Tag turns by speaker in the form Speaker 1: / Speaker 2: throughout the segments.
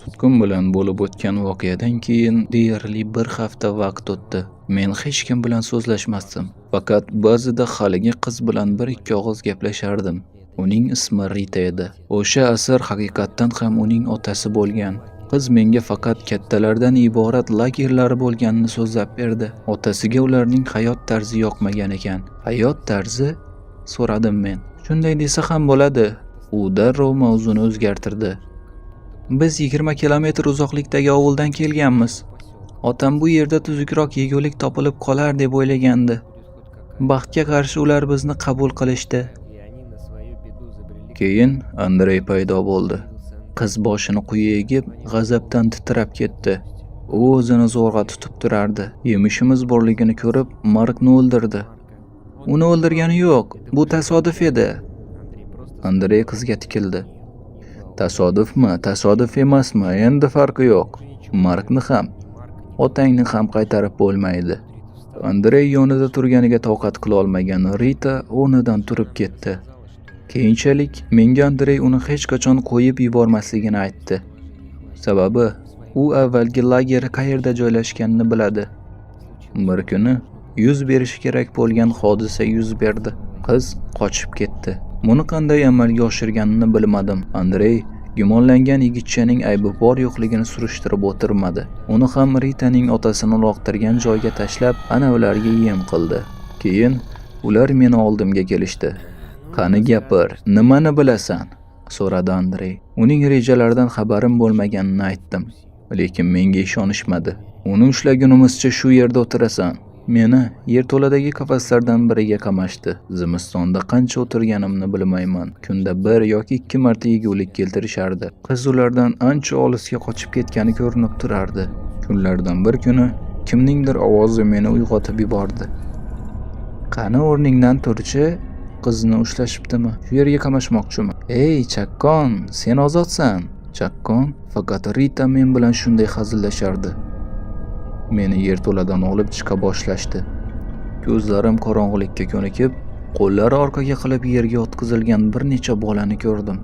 Speaker 1: Tutqun bilan bo'lib o'tgan voqeadan keyin deyarli bir hafta vaqt o'tdi. Men hech kim bilan so'zlashmasdim. Faqat ba'zida haligi qiz bilan bir-ikki og'iz gaplashardim. Uning ismi Rita edi. O'sha asar haqiqatdan ham uning otasi bo'lgan. Qiz menga faqat kattalardan iborat lagerlari bo'lganini so'zlab berdi. Otasiga ularning hayot tarzi yoqmagan ekan. Hayot tarzi? So'radim men. Shunday desa ham bo'ladi. U darrov mavzuni o'zgartirdi. Biz 20 kilometr uzoqlikdagi ovuldan kelganmiz. Otam bu yerda tuzukroq yegulik topilib qolar deb o'ylagandi. Baxtga qarshi ular bizni qabul qilishdi. Keyin Andrey paydo bo'ldi. Qiz boshini quyi egib, g'azabdan titrab ketdi. U o'zini zo'rg'a tutib turardi. Yemishimiz borligini ko'rib, Markni o'ldirdi. Uni o'ldirgani yo'q, bu tasodif edi. Andrey qizga tikildi. Tasodifmi, tasodif emasmi, endi farqi yo'q. Markni ham, otangni ham qaytarib bo'lmaydi. Andrey yonida turganiga toqat qila olmagan Rita o'rnidan turib ketdi. Keyinchalik menga Andrey uni hech qachon qo'yib yubormasligini aytdi. Sababi, u avvalgi lageri qayerda joylashganini biladi. Bir kuni yuz berishi kerak bo'lgan hodisa yuz berdi. Qiz qochib ketdi. Buni qanday amalga oshirganini bilmadim. Andrey gumonlangan yigitchaning aybi bor yo'qligini surishtirib o'tirmadi. Uni ham Ritaning otasini uloqtirgan joyga tashlab, ana ularga yem qildi. Keyin ular meni oldimga kelishdi. Qani gapir, nimani bilasan? So'radi Andrey. Uning rejalaridan xabarim bo'lmaganini aytdim. Lekin menga ishonishmadi. Uni ushlagunimizcha shu yerda o'tirasan. Meni yerto'ladagi qafaslardan biriga qamashdi. Zimistonda qancha o'tirganimni bilmayman. Kunda 1 yoki 2 marta yegulik keltirishardi. Qiz ulardan ancha olisga qochib ketgani ko'rinib turardi. Kunlardan bir kuni kimningdir ovozi meni uyg'otib yubordi. Qani o'rningdan turchi? Qizni ushlashibdimi? Shu yerga qamashmoqchimi? Ey, chaqqon, sen ozodsan. Chaqqon, faqat Rita men bilan shunday hazillashardi. Meni yerto'ladan olib chiqa boshlashdi. Ko'zlarim qorong'ulikka ko'nikib, qo'llari orqaga qilib yerga o'tkazilgan bir necha bolani ko'rdim.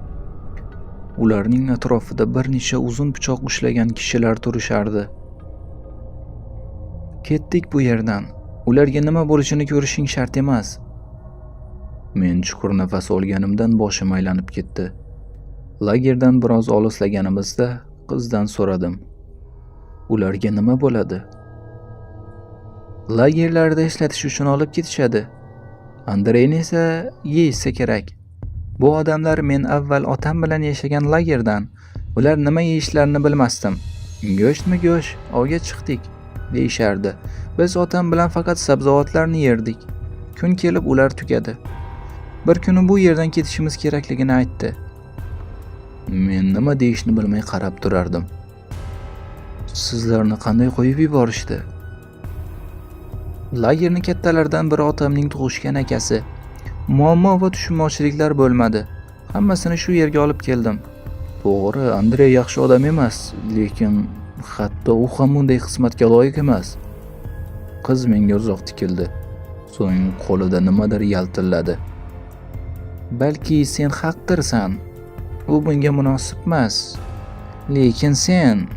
Speaker 1: Ularning atrofida bir necha uzun pichoq ushlagan kishilar turishardi. Ketdik bu yerdan. Ularga nima bo'lishini ko'rishing shart emas. Men chuqur nafas olganimdan boshim aylanib ketdi. Lagerdan biroz olislaganimizda qizdan so'radim. Ularga nima bo'ladi? Lagerlarda ishlatish uchun olib ketishadi. Andreyni esa yeyishsa kerak. Bu odamlar men avval otam bilan yashagan lagerdan. Ular nima yeyishlarini bilmasdim. Go'shtmi go'sht, ovga chiqdik deyishardi. Biz otam bilan faqat sabzavotlarni yerdik. Kun kelib ular tugadi. Bir kuni bu yerdan ketishimiz kerakligini aytdi. Men nima deyishni bilmay qarab turardim. Sizlarni qanday qo'yib yuborishdi? Lagerning kattalaridan biri otamning tug'ishgan akasi. Muammo va tushunmovchiliklar bo'lmadi. Hammasini shu yerga olib keldim. To'g'ri, Andrey yaxshi odam emas, lekin hatto u ham bunday qismatga loyiq emas. Qiz menga uzoq tikildi. So'ng qo'lida nimadir yaltilladi. Balki sen haqdirsan. U bunga munosib emas. Lekin sen...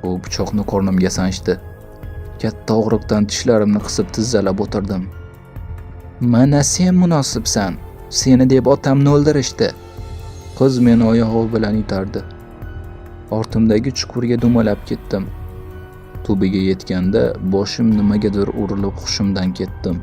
Speaker 1: U pichoqni qornimga sanchdi. Katta og'riqdan tishlarimni qisib tizzalab o'tirdim. Mana sen munosibsan. Seni deb otamni o'ldirishdi. Qiz meni oyog'i bilan itardi. Ortimdagi chuqurga dumalab ketdim. Tubiga yetganda boshim nimagadir urilib hushimdan ketdim.